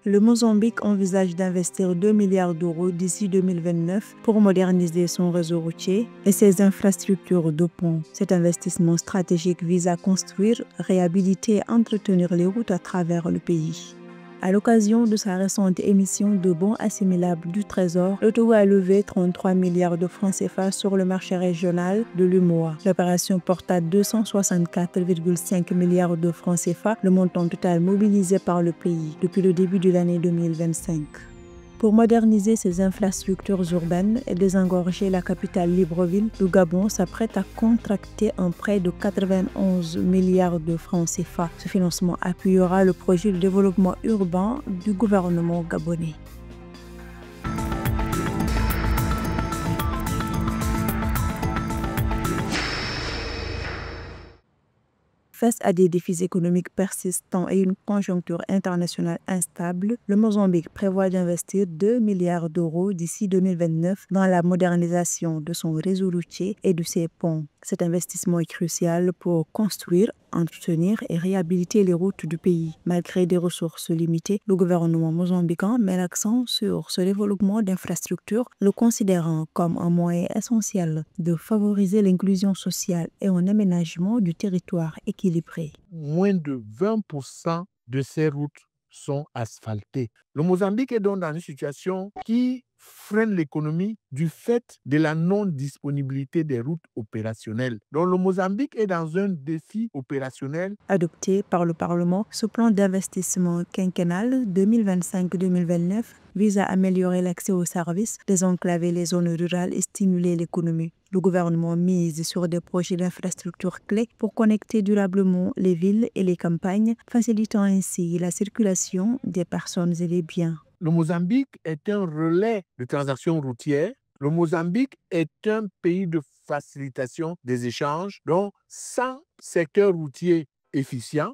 le Mozambique envisage d'investir 2 milliards d'euros d'ici 2029 pour moderniser son réseau routier et ses infrastructures de pont. Cet investissement stratégique vise à construire, réhabiliter et entretenir les routes à travers le pays. À l'occasion de sa récente émission de bons assimilables du Trésor, le Togo a levé 33 milliards de francs CFA sur le marché régional de l'UMOA. L'opération porte à 264,5 milliards de francs CFA, le montant total mobilisé par le pays depuis le début de l'année 2025. Pour moderniser ses infrastructures urbaines et désengorger la capitale Libreville, le Gabon s'apprête à contracter un prêt de 91 milliards de francs CFA. Ce financement appuiera le projet de développement urbain du gouvernement gabonais. Face à des défis économiques persistants et une conjoncture internationale instable, le Mozambique prévoit d'investir 2 milliards d'euros d'ici 2029 dans la modernisation de son réseau routier et de ses ponts. Cet investissement est crucial pour construire, entretenir et réhabiliter les routes du pays. Malgré des ressources limitées, le gouvernement mozambicain met l'accent sur ce développement d'infrastructures, le considérant comme un moyen essentiel de favoriser l'inclusion sociale et un aménagement du territoire équilibré. Moins de 20% de ces routes sont asphaltées. Le Mozambique est donc dans une situation qui freine l'économie du fait de la non-disponibilité des routes opérationnelles. Donc le Mozambique est dans un défi opérationnel. Adopté par le Parlement, ce plan d'investissement quinquennal 2025-2029 vise à améliorer l'accès aux services, désenclaver les zones rurales et stimuler l'économie. Le gouvernement mise sur des projets d'infrastructures clés pour connecter durablement les villes et les campagnes, facilitant ainsi la circulation des personnes et des biens. Le Mozambique est un relais de transactions routières. Le Mozambique est un pays de facilitation des échanges. Donc, sans secteur routier efficient,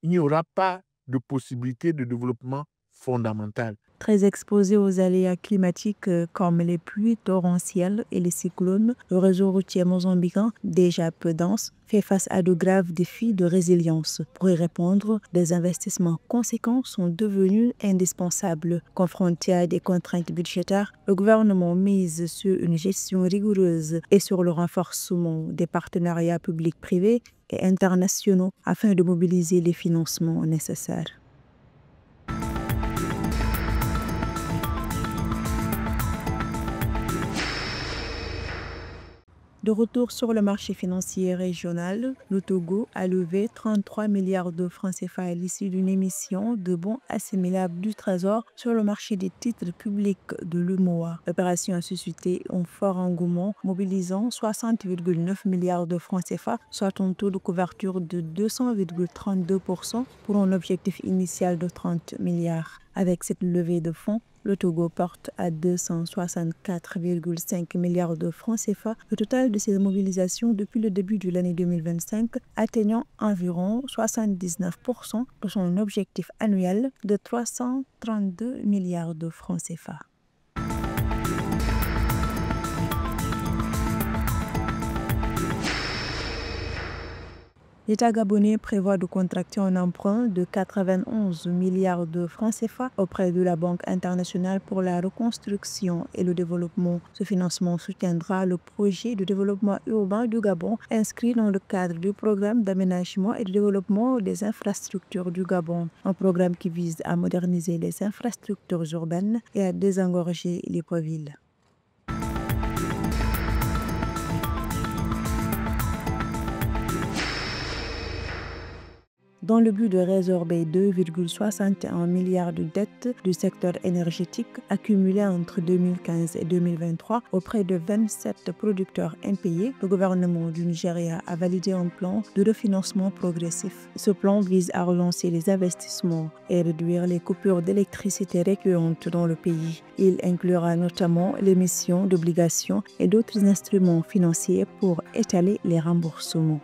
il n'y aura pas de possibilité de développement fondamental. Très exposé aux aléas climatiques comme les pluies torrentielles et les cyclones, le réseau routier mozambicain, déjà peu dense, fait face à de graves défis de résilience. Pour y répondre, des investissements conséquents sont devenus indispensables. Confronté à des contraintes budgétaires, le gouvernement mise sur une gestion rigoureuse et sur le renforcement des partenariats publics-privés et internationaux afin de mobiliser les financements nécessaires. De retour sur le marché financier régional, le Togo a levé 33 milliards de francs CFA à l'issue d'une émission de bons assimilables du Trésor sur le marché des titres publics de l'UMOA. L'opération a suscité un fort engouement, mobilisant 60,9 milliards de francs CFA, soit un taux de couverture de 200,32% pour un objectif initial de 30 milliards. Avec cette levée de fonds, le Togo porte à 264,5 milliards de francs CFA le total de ses mobilisations depuis le début de l'année 2025, atteignant environ 79% de son objectif annuel de 332 milliards de francs CFA. L'État gabonais prévoit de contracter un emprunt de 91 milliards de francs CFA auprès de la Banque internationale pour la reconstruction et le développement. Ce financement soutiendra le projet de développement urbain du Gabon inscrit dans le cadre du programme d'aménagement et de développement des infrastructures du Gabon, un programme qui vise à moderniser les infrastructures urbaines et à désengorger les villes. Dans le but de résorber 2,61 milliards de dettes du secteur énergétique accumulées entre 2015 et 2023 auprès de 27 producteurs impayés, le gouvernement du Nigeria a validé un plan de refinancement progressif. Ce plan vise à relancer les investissements et réduire les coupures d'électricité récurrentes dans le pays. Il inclura notamment l'émission d'obligations et d'autres instruments financiers pour étaler les remboursements.